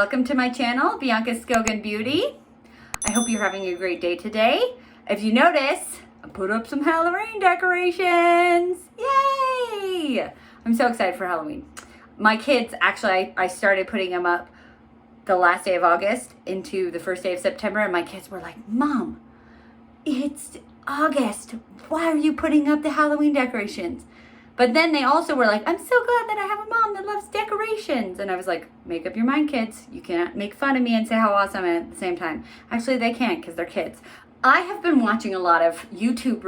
welcome to my channel, Bianca Skogan Beauty. I hope you're having a great day today. If you notice, I put up some Halloween decorations. Yay! I'm so excited for Halloween. My kids, actually, I started putting them up the last day of August into the first day of September, and my kids were like, Mom, it's August. Why are you putting up the Halloween decorations? But then they also were like, I'm so glad that I have a mom that loves decorations. And I was like, make up your mind, kids. You can't make fun of me and say how awesome I am at the same time. Actually, they can't because they're kids. I have been watching a lot of YouTube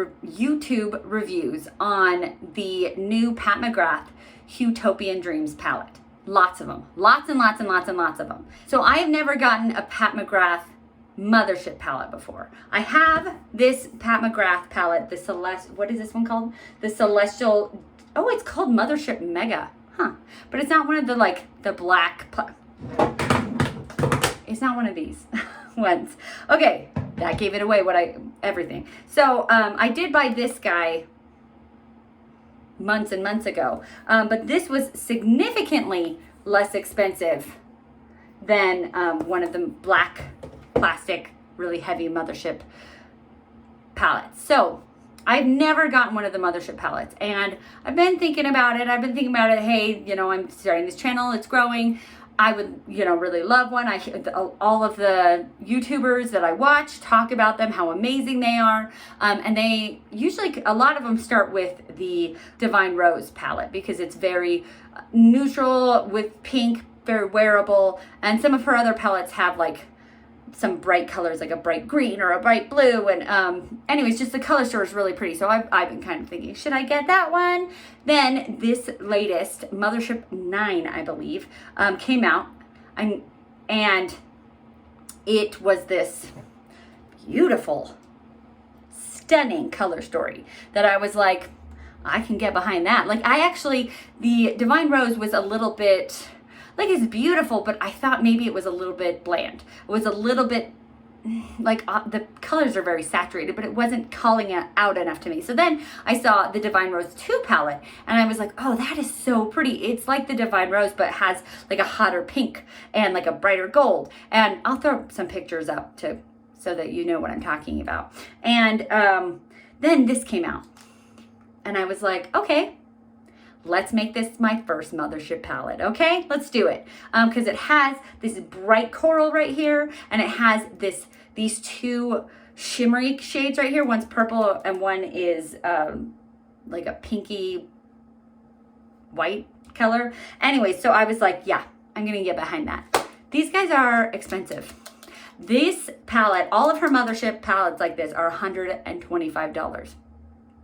reviews on the new Pat McGrath Huetopian Dreams palette. Lots of them. Lots and lots and lots and lots of them. So I have never gotten a Pat McGrath Mothership palette before. I have this Pat McGrath palette, the Celestial, what is this one called? The Celestial, oh, it's called Mothership Mega, huh? But it's not one of the, like, the black, it's not one of these ones. Okay, that gave it away, everything. So I did buy this guy months and months ago, but this was significantly less expensive than one of the black plastic, really heavy Mothership palettes. So I've never gotten one of the Mothership palettes, and I've been thinking about it. Hey, you know, I'm starting this channel, it's growing. I would, you know, really love one. All of the YouTubers that I watch talk about them, how amazing they are. And they usually, a lot of them start with the Divine Rose palette because it's very neutral with pink, very wearable. And some of her other palettes have like some bright colors, like a bright green or a bright blue. And anyways, just the color store is really pretty. So I've been kind of thinking, should I get that one? Then this latest Mothership 9, I believe, came out. And it was this beautiful, stunning color story that I was like, I can get behind that. Like the Divine Rose was a little bit, like, it's beautiful, but I thought maybe it was a little bit bland. It was a little bit, like, the colors are very saturated, but it wasn't calling it out enough to me. So then I saw the Divine Rose 2 palette, and I was like, oh, that is so pretty. It's like the Divine Rose, but has, like, a hotter pink and, like, a brighter gold. And I'll throw some pictures up, too, so that you know what I'm talking about. And then this came out, and I was like, okay, let's make this my first Mothership palette, okay? Let's do it. Because it has this bright coral right here, and it has these two shimmery shades right here. One's purple and one is like a pinky white color. Anyway, so I was like, yeah, I'm gonna get behind that. These guys are expensive. This palette, all of her Mothership palettes like this are $125.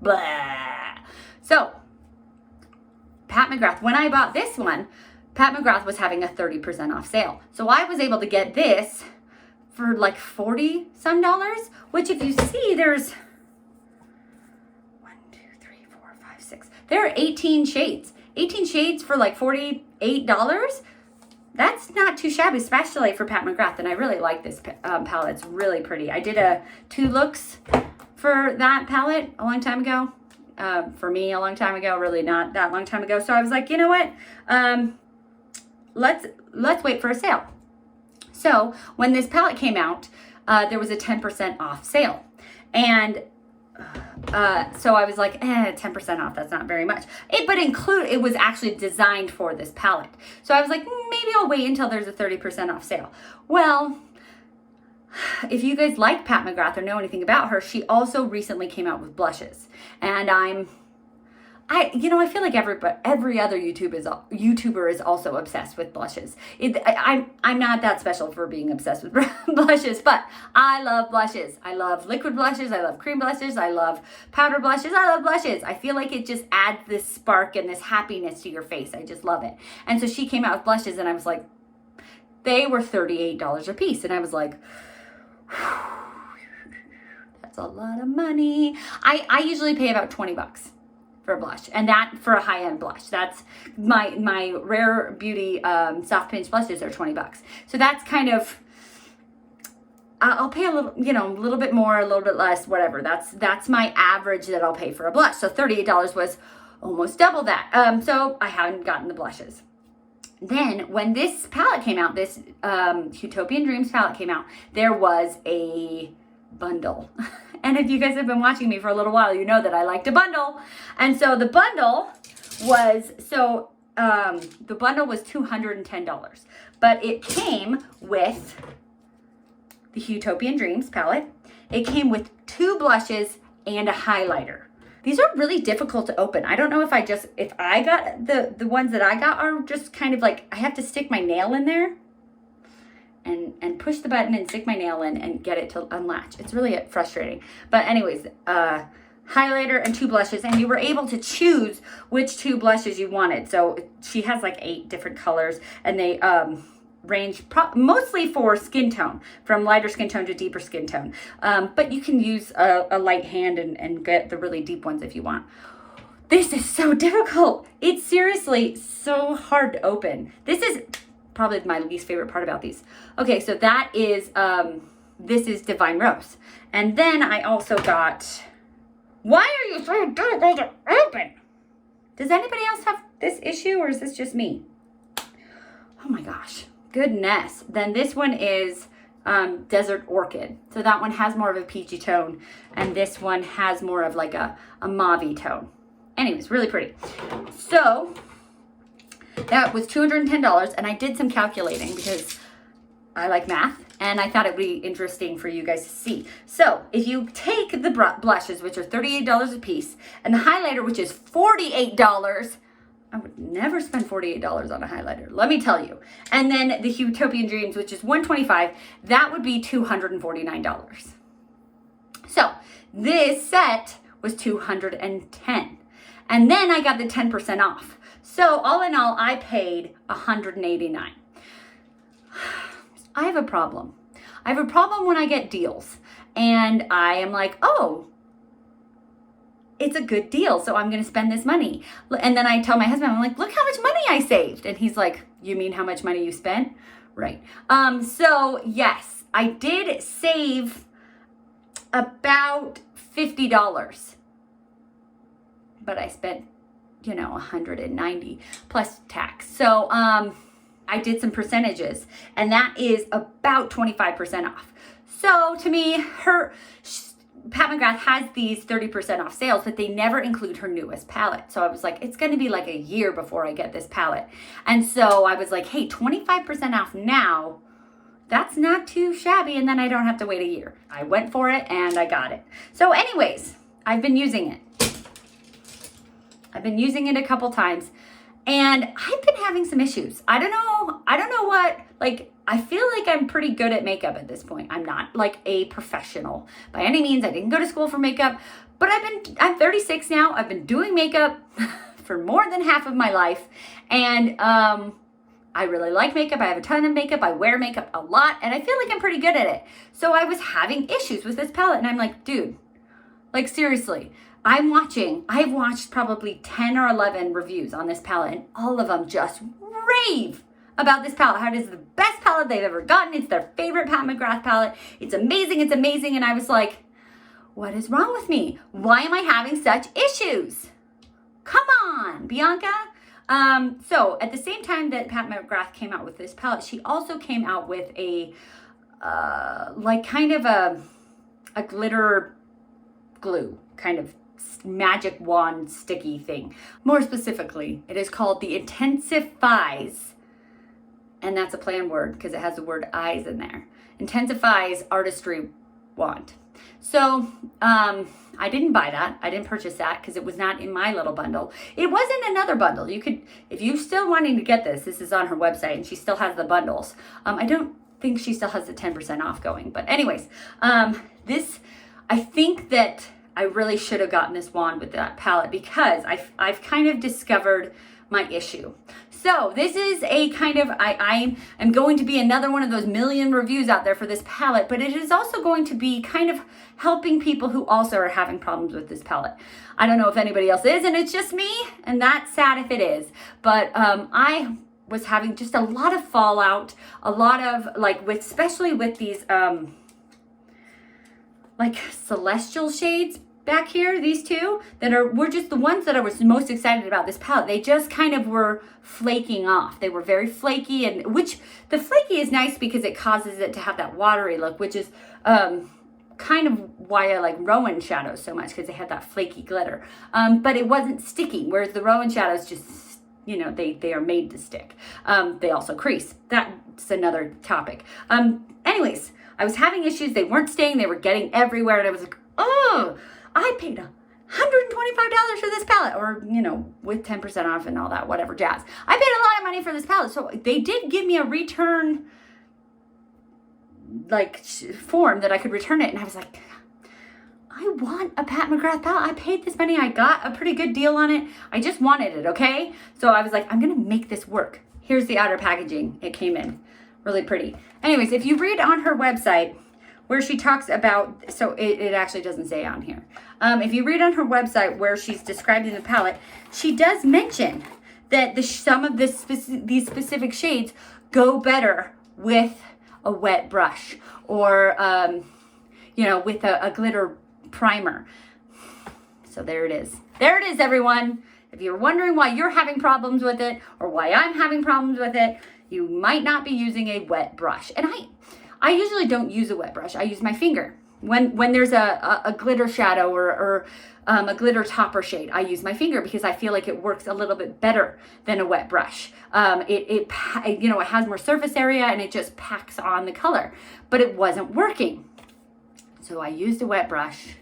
Blah. So, Pat McGrath, when I bought this one, Pat McGrath was having a 30% off sale. So I was able to get this for like $40 some, which if you see, there's 1, 2, 3, 4, 5, 6. There are 18 shades. 18 shades for like $48. That's not too shabby, especially for Pat McGrath. And I really like this palette. It's really pretty. I did 2 looks for that palette a long time ago. For me a long time ago, really not that long time ago. So I was like, you know what? Let's wait for a sale. So when this palette came out, there was a 10% off sale. And so I was like, 10% off, that's not very much. It was actually designed for this palette. So I was like, maybe I'll wait until there's a 30% off sale. Well, if you guys like Pat McGrath or know anything about her, she also recently came out with blushes. And I feel like every other YouTuber is also obsessed with blushes. I'm not that special for being obsessed with blushes, but I love blushes. I love liquid blushes. I love cream blushes. I love powder blushes. I love blushes. I feel like it just adds this spark and this happiness to your face. I just love it. And so she came out with blushes, and I was like, they were $38 a piece. And I was like, that's a lot of money. I usually pay about $20 for a blush, and that for a high-end blush. That's my Rare Beauty soft pinch blushes are $20. So that's kind of, I'll pay a little, a little bit more, a little bit less, whatever. That's my average that I'll pay for a blush. So $38 was almost double that. So I haven't gotten the blushes. Then when this palette came out, this Huetopian Dreams palette came out, there was a bundle. And if you guys have been watching me for a little while, you know that I like to bundle. And so the bundle was, the bundle was $210, but it came with the Huetopian Dreams palette. It came with 2 blushes and a highlighter. These are really difficult to open. I don't know if I got the ones that I got are just kind of like, I have to stick my nail in there and push the button and stick my nail in and get it to unlatch. It's really frustrating. But anyways, highlighter and 2 blushes, and you were able to choose which 2 blushes you wanted. So she has like 8 different colors, and they range mostly for skin tone, from lighter skin tone to deeper skin tone. But you can use a light hand and get the really deep ones if you want. This is so difficult. It's seriously so hard to open. This is probably my least favorite part about these. Okay, so that is, this is Divine Rose. And then I also got, why are you so difficult to open? Does anybody else have this issue, or is this just me? Oh my gosh, goodness. Then this one is Desert Orchid. So that one has more of a peachy tone, and this one has more of like a mauve-y tone. Anyways, really pretty. So that was $210, and I did some calculating because I like math, and I thought it would be interesting for you guys to see. So if you take the blushes, which are $38 a piece, and the highlighter, which is $48, I would never spend $48 on a highlighter, let me tell you. And then the Huetopian Dreams, which is $125, that would be $249. So this set was $210. And then I got the 10% off. So all in all, I paid $189. I have a problem. I have a problem when I get deals. And I am like, oh, it's a good deal, so I'm going to spend this money. And then I tell my husband, I'm like, look how much money I saved. And he's like, you mean how much money you spent? Right. So yes, I did save about $50. But I spent, you know, $190 plus tax. So I did some percentages, and that is about 25% off. So to me, Pat McGrath has these 30% off sales, but they never include her newest palette. So I was like, it's going to be like a year before I get this palette. And so I was like, hey, 25% off now, that's not too shabby, and then I don't have to wait a year. I went for it and I got it. So anyways, I've been using it. I've been using it a couple times, and I've been having some issues. I don't know what, like, I feel like I'm pretty good at makeup at this point. I'm not like a professional by any means. I didn't go to school for makeup, but I'm 36 now. I've been doing makeup for more than half of my life. And I really like makeup. I have a ton of makeup. I wear makeup a lot, and I feel like I'm pretty good at it. So I was having issues with this palette, and I'm like, dude, like seriously, I've watched probably 10 or 11 reviews on this palette, and all of them just rave about this palette, how it is the best palette they've ever gotten. It's their favorite Pat McGrath palette. It's amazing, it's amazing. And I was like, what is wrong with me? Why am I having such issues? Come on, Bianca. So at the same time that Pat McGrath came out with this palette, she also came out with a, like kind of a glitter glue, kind of magic wand sticky thing. More specifically, it is called the Intensifies, and that's a play on word because it has the word eyes in there. Intensifies Artistry Wand. So I didn't buy that. I didn't purchase that because it was not in my little bundle. It was in another bundle. You could, if you're still wanting to get this is on her website, and she still has the bundles. I don't think she still has the 10% off going, but anyways, this, I think that I really should have gotten this wand with that palette because I've kind of discovered my issue. So this is a kind of, I am going to be another one of those million reviews out there for this palette, but it is also going to be kind of helping people who also are having problems with this palette. I don't know if anybody else is, and it's just me, and that's sad if it is. But I was having just a lot of fallout, a lot of like, especially with these like celestial shades, back here, these two were just the ones that I was most excited about this palette. They just kind of were flaking off. They were very flaky, and which the flaky is nice because it causes it to have that watery look, which is kind of why I like Rowan shadows so much, because they had that flaky glitter. But it wasn't sticking, whereas the Rowan shadows just, you know, they are made to stick. They also crease. That's another topic. Anyways, I was having issues. They weren't staying. They were getting everywhere, and I was like, oh, I paid $125 for this palette, or, you know, with 10% off and all that, whatever jazz. I paid a lot of money for this palette. So they did give me a return, like, form that I could return it. And I was like, I want a Pat McGrath palette. I paid this money. I got a pretty good deal on it. I just wanted it, okay? So I was like, I'm going to make this work. Here's the outer packaging. It came in really pretty. Anyways, if you read on her website where she talks about, so it actually doesn't say on here. If you read on her website where she's describing the palette, she does mention that some of these specific shades go better with a wet brush, or, you know, with a glitter primer. So there it is. There it is, everyone. If you're wondering why you're having problems with it, or why I'm having problems with it, you might not be using a wet brush. And I usually don't use a wet brush. I use my finger. When there's a glitter shadow or a glitter topper shade, I use my finger because I feel like it works a little bit better than a wet brush. It you know, it has more surface area and it just packs on the color, but it wasn't working. So I used a wet brush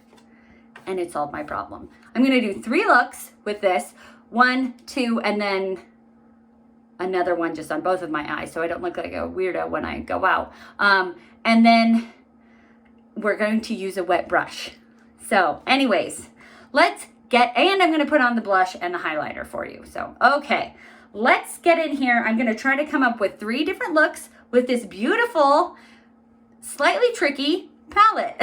and it solved my problem. I'm gonna do 3 looks with this, 1, 2, and then another one just on both of my eyes so I don't look like a weirdo when I go out. And then we're going to use a wet brush. So anyways, and I'm gonna put on the blush and the highlighter for you. So, okay, let's get in here. I'm gonna try to come up with 3 different looks with this beautiful, slightly tricky palette.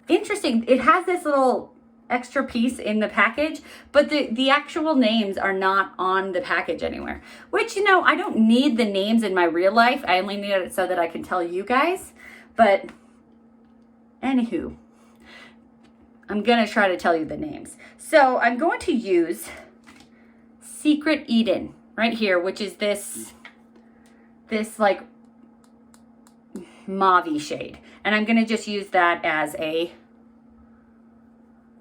Interesting, it has this little extra piece in the package, but the actual names are not on the package anywhere, which, you know, I don't need the names in my real life. I only need it so that I can tell you guys. But anywho, I'm gonna try to tell you the names. So I'm going to use Secret Eden right here, which is this like mauve-y shade, and I'm gonna just use that as a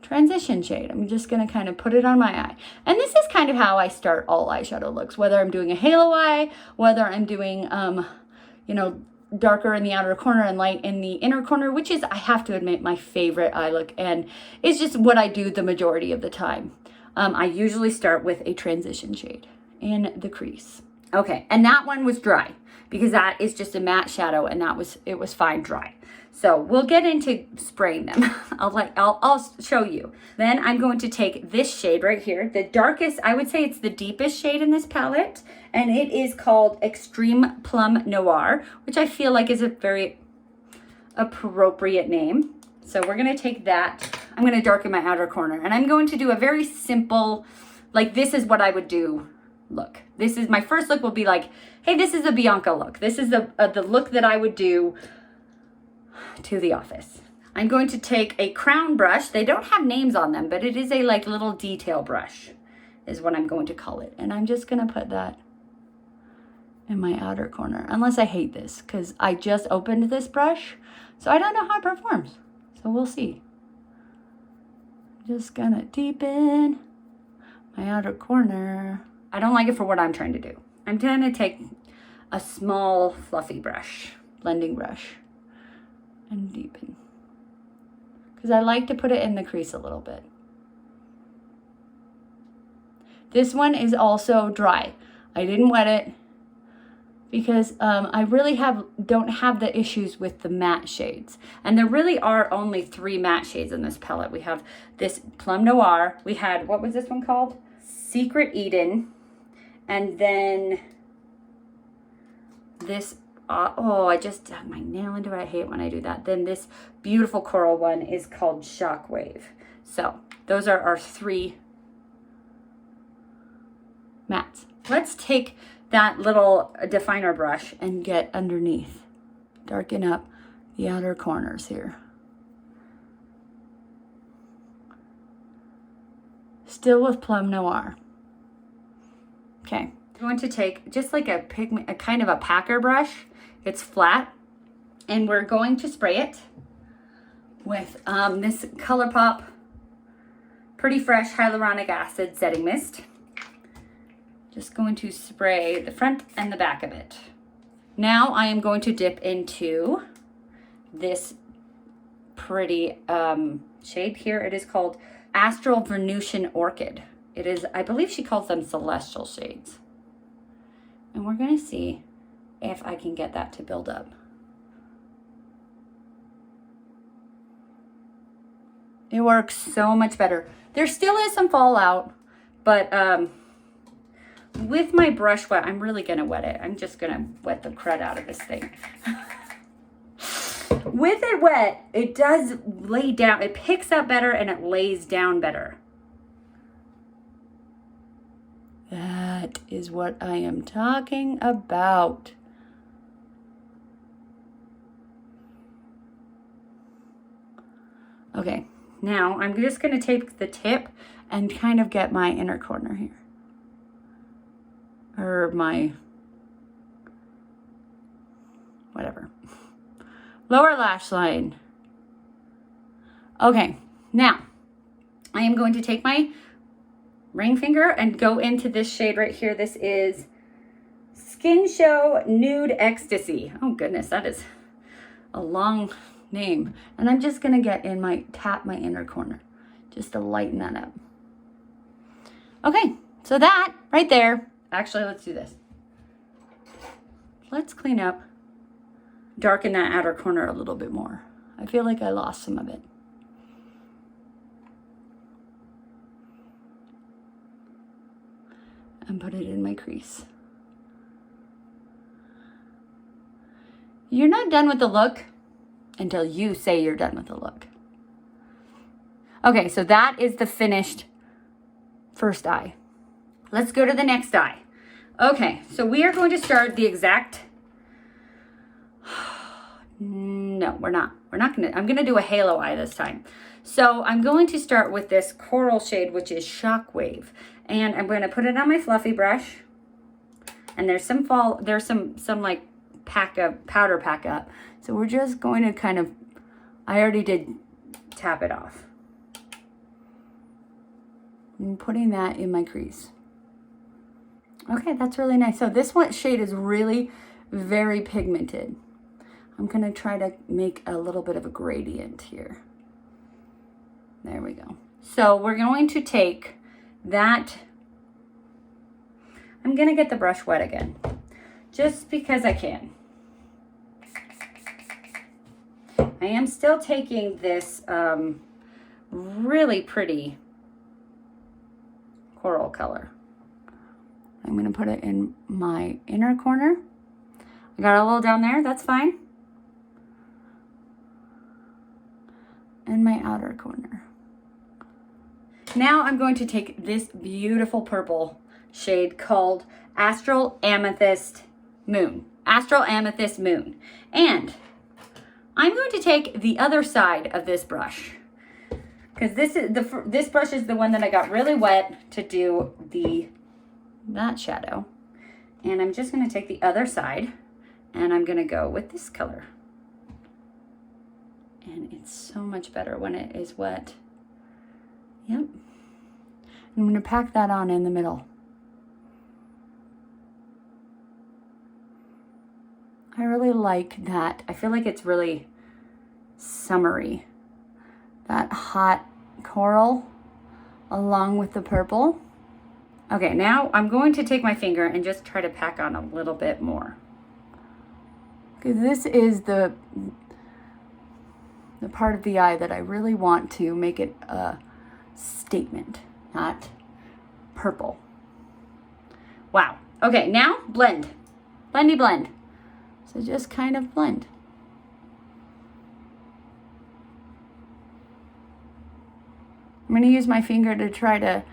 transition shade. I'm just gonna kind of put it on my eye. And this is kind of how I start all eyeshadow looks, whether I'm doing a halo eye, whether I'm doing, you know, darker in the outer corner and light in the inner corner, which is, I have to admit, my favorite eye look, and it's just what I do the majority of the time. I usually start with a transition shade in the crease. Okay, and that one was dry because that is just a matte shadow, and it was fine dry. So we'll get into spraying them. I'll show you. Then I'm going to take this shade right here, the darkest, I would say it's the deepest shade in this palette, and it is called Extreme Plum Noir, which I feel like is a very appropriate name. So we're gonna take that. I'm gonna darken my outer corner, and I'm going to do a very simple, like, this is what I would do look. This is my first look will be like, hey, this is a Bianca look. This is the look that I would do to the office. I'm going to take a crown brush. They don't have names on them, but it is a like little detail brush is what I'm going to call it. And I'm just gonna put that in my outer corner, unless I hate this, because I just opened this brush, so I don't know how it performs. So we'll see. Just gonna deepen my outer corner. I don't like it for what I'm trying to do. I'm gonna take a small fluffy brush, blending brush, and deepen. Because I like to put it in the crease a little bit. This one is also dry. I didn't wet it because I really don't have the issues with the matte shades. And there really are only 3 matte shades in this palette. We have this Plum Noir. We had, what was this one called? Secret Eden. And then this, oh, I just dug my nail into it. I hate when I do that. Then this beautiful coral one is called Shockwave. So those are our 3 mattes. Let's take that little definer brush and get underneath. Darken up the outer corners here. Still with Plum Noir. Okay, I'm going to take just like a pigment, a kind of a packer brush. It's flat, and we're going to spray it with this ColourPop Pretty Fresh Hyaluronic Acid Setting Mist. Just going to spray the front and the back of it. Now I am going to dip into this pretty shade here. It is called Astral Venusian Orchid. It is, I believe she calls them celestial shades. And we're gonna see if I can get that to build up. It works so much better. There still is some fallout, but with my brush wet, I'm really gonna wet it. I'm just gonna wet the crud out of this thing. With it wet, it does lay down. It picks up better and it lays down better. That is what I am talking about. Okay, now I'm just going to take the tip and kind of get my inner corner here. Or my, whatever. Lower lash line. Okay, now I am going to take my ring finger and go into this shade right here. This is Skin Show Nude Ecstasy. Oh goodness, that is a long name. And I'm just gonna get in tap my inner corner just to lighten that up. Okay, so that right there, actually let's do this. Let's clean up, darken that outer corner a little bit more. I feel like I lost some of it. And put it in my crease. You're not done with the look until you say you're done with the look. Okay, so that is the finished first eye. Let's go to the next eye. Okay, so we are going to start the exact... No, we're not. We're not gonna... I'm gonna do a halo eye this time. So I'm going to start with this coral shade, which is Shockwave. And I'm going to put it on my fluffy brush. And there's some like powder pack up. So we're just going to kind of, I already did tap it off. And putting that in my crease. Okay, that's really nice. So this one shade is really very pigmented. I'm going to try to make a little bit of a gradient here. There we go. So we're going to take that. I'm going to get the brush wet again, just because I can. I am still taking this really pretty coral color. I'm going to put it in my inner corner. I got a little down there, that's fine. And my outer corner. Now I'm going to take this beautiful purple shade called Astral Amethyst Moon. Astral Amethyst Moon. And I'm going to take the other side of this brush, because this brush is the one that I got really wet to do that shadow. And I'm just going to take the other side and I'm going to go with this color. And it's so much better when it is wet. Yep. I'm going to pack that on in the middle. I really like that. I feel like it's really summery. That hot coral along with the purple. Okay, now I'm going to take my finger and just try to pack on a little bit more. Because this is the part of the eye that I really want to make it a statement, not purple. Wow. Okay, now blend. Blendy blend. So just kind of blend. I'm going to use my finger to try to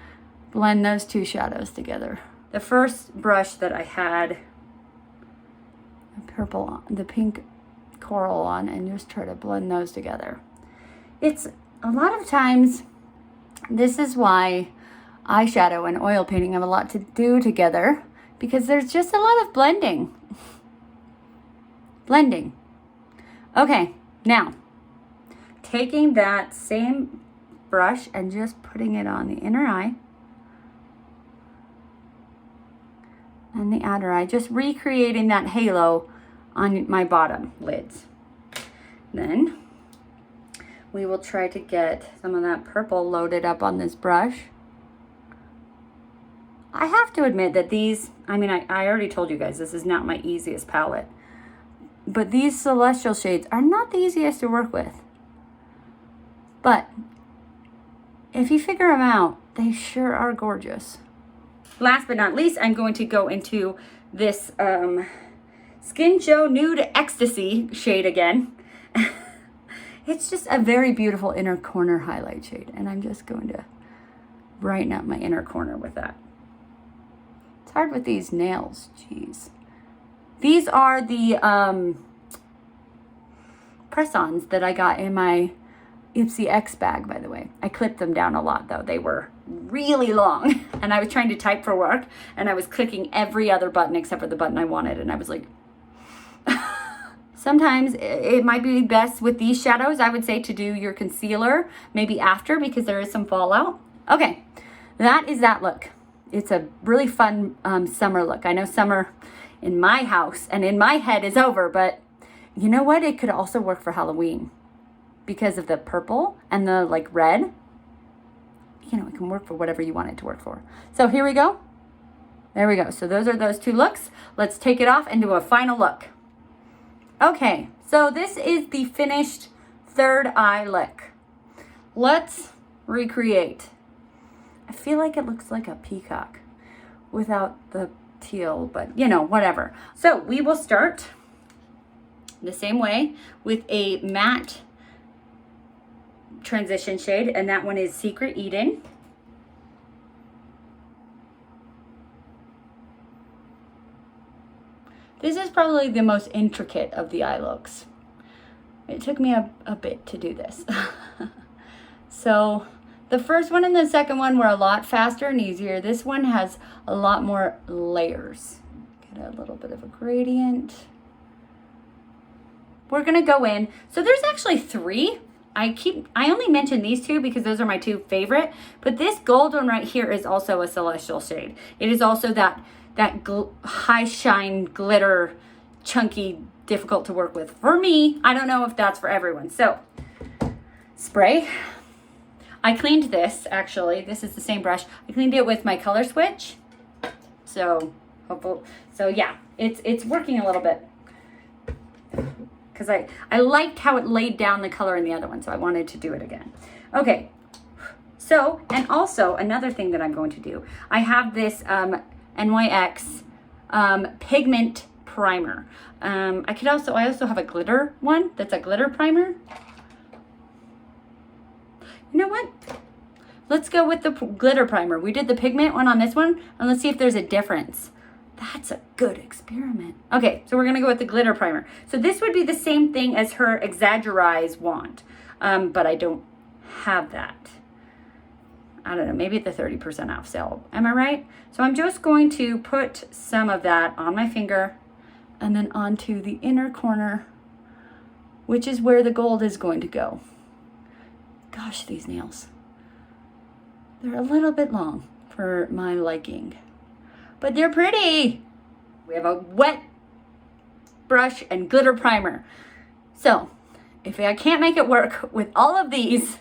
blend those two shadows together. The first brush that I had the pink coral on, and just try to blend those together. It's a lot of times, this is why eyeshadow and oil painting have a lot to do together because there's just a lot of blending. Blending. Okay, now taking that same brush and just putting it on the inner eye and the outer eye, just recreating that halo on my bottom lids. Then we will try to get some of that purple loaded up on this brush. I have to admit that these, I mean, I already told you guys, this is not my easiest palette. But these celestial shades are not the easiest to work with. But if you figure them out, they sure are gorgeous. Last but not least, I'm going to go into this Skin Show Nude Ecstasy shade again. It's just a very beautiful inner corner highlight shade. And I'm just going to brighten up my inner corner with that. It's hard with these nails, jeez. These are the press-ons that I got in my Ipsy X bag, by the way. I clipped them down a lot, though. They were really long. And I was trying to type for work, and I was clicking every other button except for the button I wanted. And I was like... Sometimes it might be best with these shadows, I would say, to do your concealer maybe after, because there is some fallout. Okay, that is that look. It's a really fun summer look. I know summer in my house and in my head is over, but you know what? It could also work for Halloween because of the purple and the like red. You know, it can work for whatever you want it to work for. So here we go. There we go. So those are those two looks. Let's take it off and do a final look. Okay, so this is the finished third eye look. Let's recreate. I feel like it looks like a peacock without the teal, but you know, whatever. So we will start the same way with a matte transition shade, and that one is Secret Eden. This is probably the most intricate of the eye looks. It took me a bit to do this. So the first one and the second one were a lot faster and easier. This one has a lot more layers. Get a little bit of a gradient. We're gonna go in. So there's actually three. I only mention these two because those are my two favorite, but this gold one right here is also a celestial shade. It is also that high shine glitter, chunky, difficult to work with. For me, I don't know if that's for everyone. So, spray. I cleaned this, actually. This is the same brush. I cleaned it with my color switch. So, yeah, it's working a little bit. Because I liked how it laid down the color in the other one, so I wanted to do it again. Okay, so, and also another thing that I'm going to do, I have this NYX Pigment Primer. I also have a glitter one that's a glitter primer. You know what? Let's go with the glitter primer. We did the pigment one on this one, and let's see if there's a difference. That's a good experiment. Okay, so we're gonna go with the glitter primer. So this would be the same thing as her Exaggerize wand, but I don't have that. I don't know, maybe at the 30% off sale. Am I right? So I'm just going to put some of that on my finger and then onto the inner corner, which is where the gold is going to go. Gosh, these nails. They're a little bit long for my liking, but they're pretty. We have a wet brush and glitter primer. So if I can't make it work with all of these,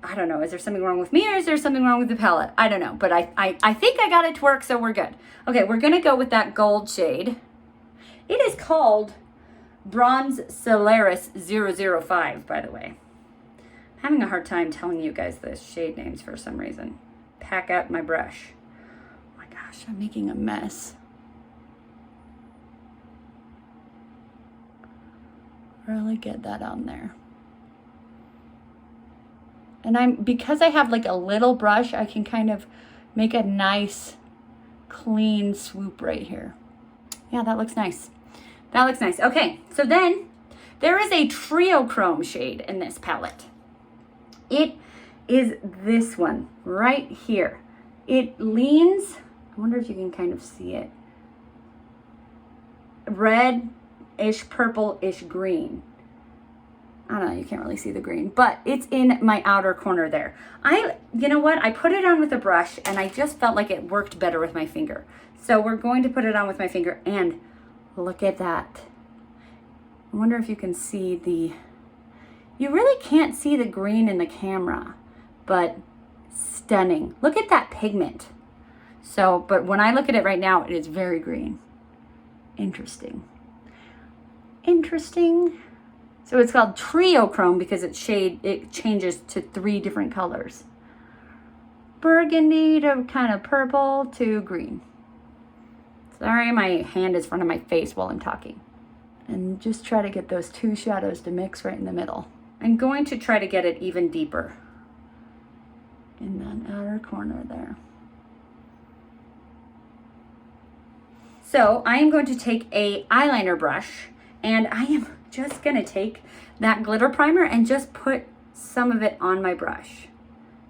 I don't know, is there something wrong with me or is there something wrong with the palette? I don't know, but I think I got it to work, so we're good. Okay, we're gonna go with that gold shade. It is called Bronze Solaris 005, by the way. I'm having a hard time telling you guys the shade names for some reason. Pack out my brush. Oh my gosh, I'm making a mess. Really get that on there. And because I have like a little brush, I can kind of make a nice clean swoop right here. Yeah, that looks nice. That looks nice. Okay, so then there is a Trio Chrome shade in this palette. It is this one right here. It leans, I wonder if you can kind of see it, red-ish, purple-ish green. I don't know, you can't really see the green, but it's in my outer corner there. You know what? I put it on with a brush and I just felt like it worked better with my finger. So we're going to put it on with my finger and look at that. I wonder if you can see you really can't see the green in the camera, but stunning. Look at that pigment. So, but when I look at it right now, it is very green. Interesting. Interesting. So it's called Trio Chrome because it changes to 3 different colors. Burgundy to kind of purple to green. Sorry, my hand is in front of my face while I'm talking. And just try to get those 2 shadows to mix right in the middle. I'm going to try to get it even deeper in that outer corner there. So I am going to take a eyeliner brush and I am just gonna take that glitter primer and just put some of it on my brush.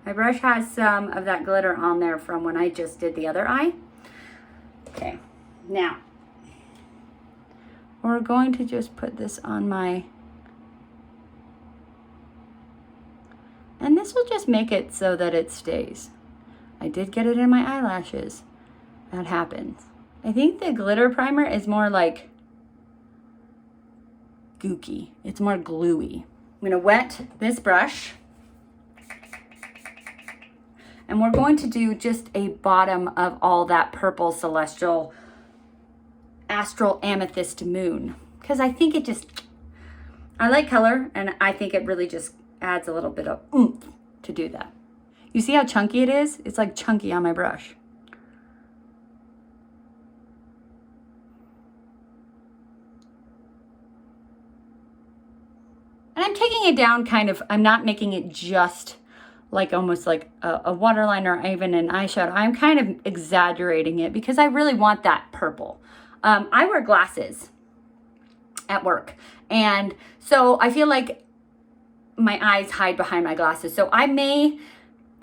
My brush has some of that glitter on there from when I just did the other eye. Okay, now we're going to just put this on my, and this will just make it so that it stays. I did get it in my eyelashes. That happens. I think the glitter primer is more like gooky. It's more gluey. I'm gonna wet this brush and we're going to do just a bottom of all that purple celestial astral amethyst moon because I think I like color and I think it really just adds a little bit of oomph to do that. You see how chunky it is? It's like chunky on my brush. And I'm taking it down kind of, I'm not making it just like almost like a waterliner or even an eyeshadow. I'm kind of exaggerating it because I really want that purple. I wear glasses at work. And so I feel like my eyes hide behind my glasses. So I may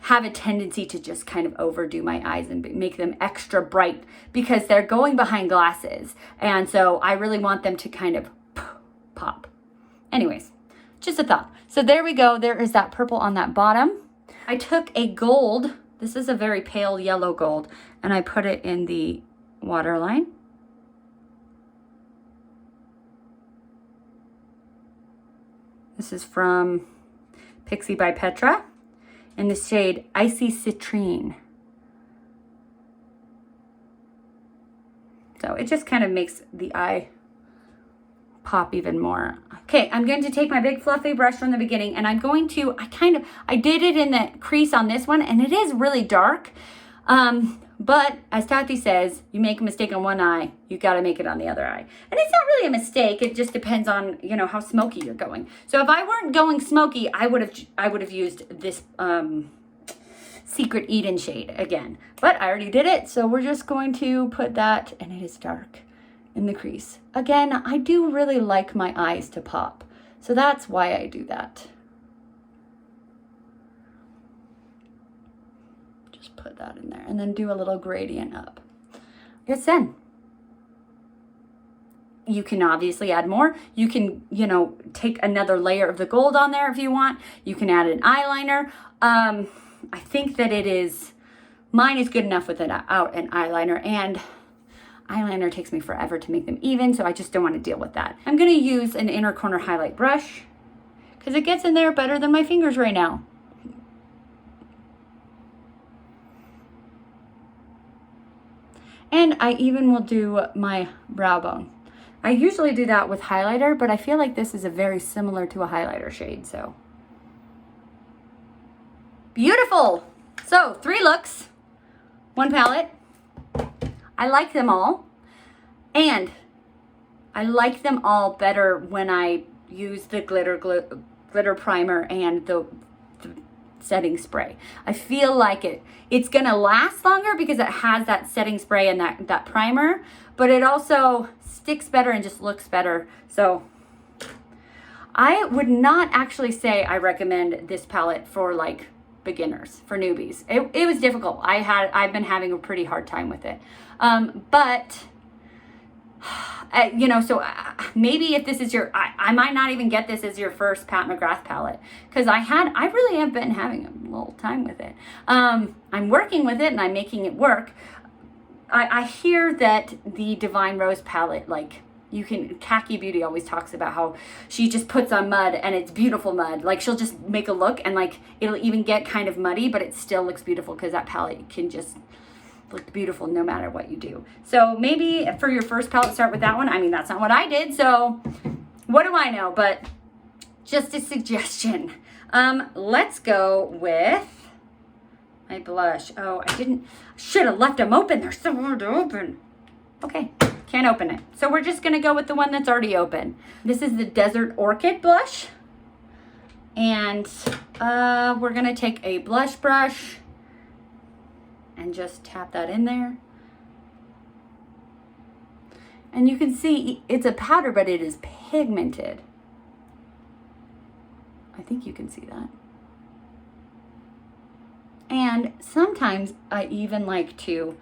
have a tendency to just kind of overdo my eyes and make them extra bright because they're going behind glasses. And so I really want them to kind of pop. Anyways. Just a thought. So there we go. There is that purple on that bottom. I took a gold. This is a very pale yellow gold. And I put it in the waterline. This is from Pixi by Petra. In the shade Icy Citrine. So it just kind of makes the eye pop even more. Okay, I'm going to take my big fluffy brush from the beginning and I'm going to, I did it in the crease on this one and it is really dark. But as Tati says, you make a mistake on one eye, you got to make it on the other eye. And it's not really a mistake. It just depends on, you know, how smoky you're going. So if I weren't going smoky, I would have used this Secret Eden shade again. But I already did it, so we're just going to put that, and it is dark, in the crease. Again, I do really like my eyes to pop, so that's why I do that. Just put that in there and then do a little gradient up. It's done. You can obviously add more. You can, you know, take another layer of the gold on there if you want. You can add an eyeliner. I think that mine is good enough without an eyeliner, and eyeliner takes me forever to make them even, so I just don't want to deal with that. I'm going to use an inner corner highlight brush because it gets in there better than my fingers right now. And I even will do my brow bone. I usually do that with highlighter, but I feel like this is a very similar to a highlighter shade, so. Beautiful. So 3 looks, 1 palette. I like them all, and I like them all better when I use the glitter primer and the setting spray. I feel like it's gonna last longer because it has that setting spray and that primer, but it also sticks better and just looks better. So I would not actually say I recommend this palette for like beginners, for newbies. It was difficult. I've been having a pretty hard time with it. But you know, so maybe if this is your, I might not even get this as your first Pat McGrath palette, because I really have been having a little time with it. I'm working with it and I'm making it work. I hear that the Divine Rose palette, like, you can, Khaki Beauty always talks about how she just puts on mud and it's beautiful mud. Like, she'll just make a look and like it'll even get kind of muddy, but it still looks beautiful because that palette can just look beautiful no matter what you do. So maybe for your first palette, start with that one. I mean, that's not what I did, so what do I know? But just a suggestion. Let's go with my blush. Oh, should have left them open. They're so hard to open. Okay. Can't open it. So we're just gonna go with the one that's already open. This is the Desert Orchid blush. And we're gonna take a blush brush and just tap that in there. And you can see it's a powder, but it is pigmented. I think you can see that. And sometimes I even like to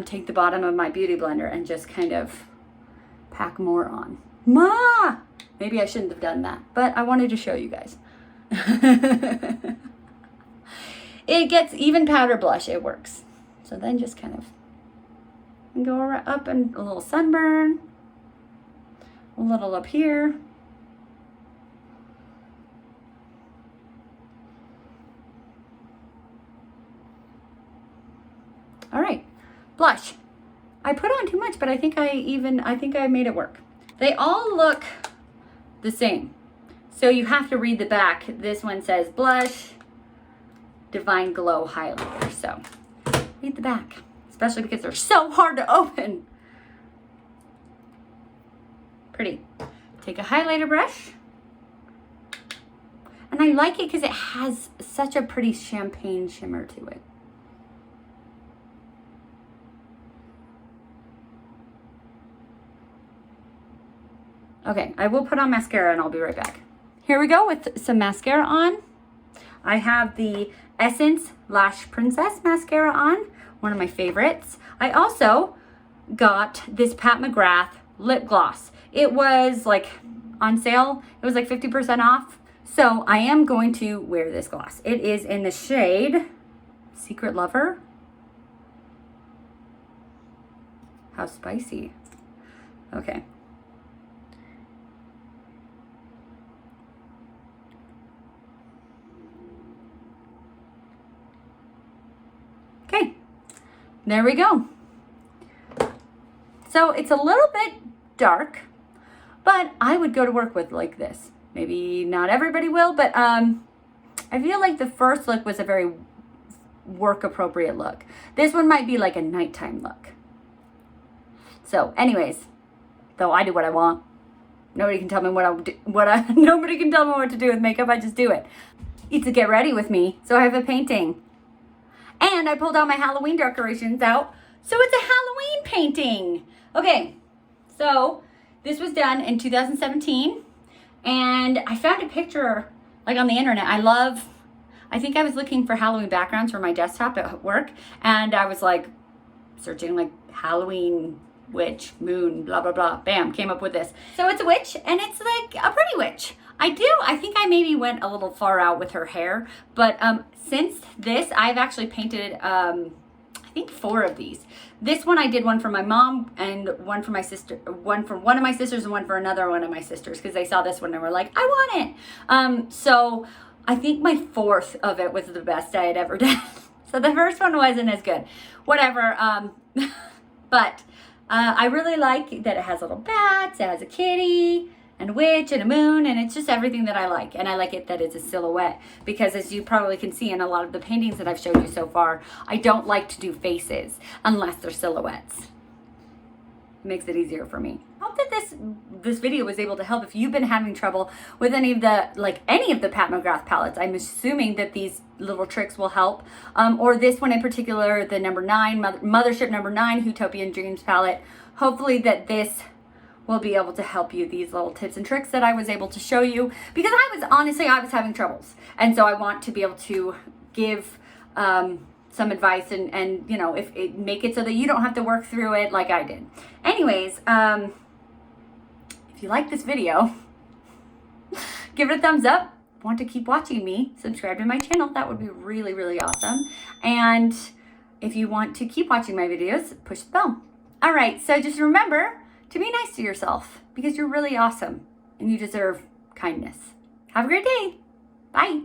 take the bottom of my beauty blender and just kind of pack more on. Maybe I shouldn't have done that, but I wanted to show you guys. It gets even powder blush, it works. So then just kind of go up and a little sunburn, a little up here. All right. Blush. I put on too much, but I think I made it work. They all look the same. So you have to read the back. This one says blush, Divine Glow highlighter. So read the back, especially because they're so hard to open. Pretty. Take a highlighter brush. And I like it because it has such a pretty champagne shimmer to it. Okay, I will put on mascara and I'll be right back. Here we go with some mascara on. I have the Essence Lash Princess mascara on, one of my favorites. I also got this Pat McGrath lip gloss. It was like on sale. It was like 50% off. So I am going to wear this gloss. It is in the shade Secret Lover. How spicy. Okay. Okay, there we go. So it's a little bit dark, but I would go to work with like this. Maybe not everybody will, but I feel like the first look was a very work appropriate look. This one might be like a nighttime look. So anyways, though I do what I want. Nobody can tell me nobody can tell me what to do with makeup. I just do it. It's a get ready with me. So I have a painting. And I pulled all my Halloween decorations out. So it's a Halloween painting. Okay, so this was done in 2017. And I found a picture like on the internet. I think I was looking for Halloween backgrounds for my desktop at work. And I was like searching like Halloween witch, moon, blah, blah, blah. Bam, came up with this. So it's a witch and it's like a pretty witch. I think I maybe went a little far out with her hair, but since this, I've actually painted, I think 4 of these. This one I did one for my mom and one for my sister, one for one of my sisters and one for another one of my sisters because they saw this one and were like, I want it. So I think my 4th of it was the best I had ever done. So the first one wasn't as good. Whatever. But I really like that it has little bats, it has a kitty, and a witch and a moon, and it's just everything that I like. And I like it that it's a silhouette because as you probably can see in a lot of the paintings that I've showed you so far, I don't like to do faces unless they're silhouettes. It makes it easier for me. I hope that this video was able to help if you've been having trouble with any of the Pat McGrath palettes. I'm assuming that these little tricks will help. Or this one in particular, the number 9, Mothership number 9 Huetopian Dreams palette. Hopefully that this will be able to help you, these little tips and tricks that I was able to show you, because I was having troubles. And so I want to be able to give some advice and you know, make it so that you don't have to work through it like I did. Anyways, if you like this video, give it a thumbs up. Want to keep watching me, subscribe to my channel. That would be really, really awesome. And if you want to keep watching my videos, push the bell. All right, so just remember to be nice to yourself, because you're really awesome and you deserve kindness. Have a great day. Bye.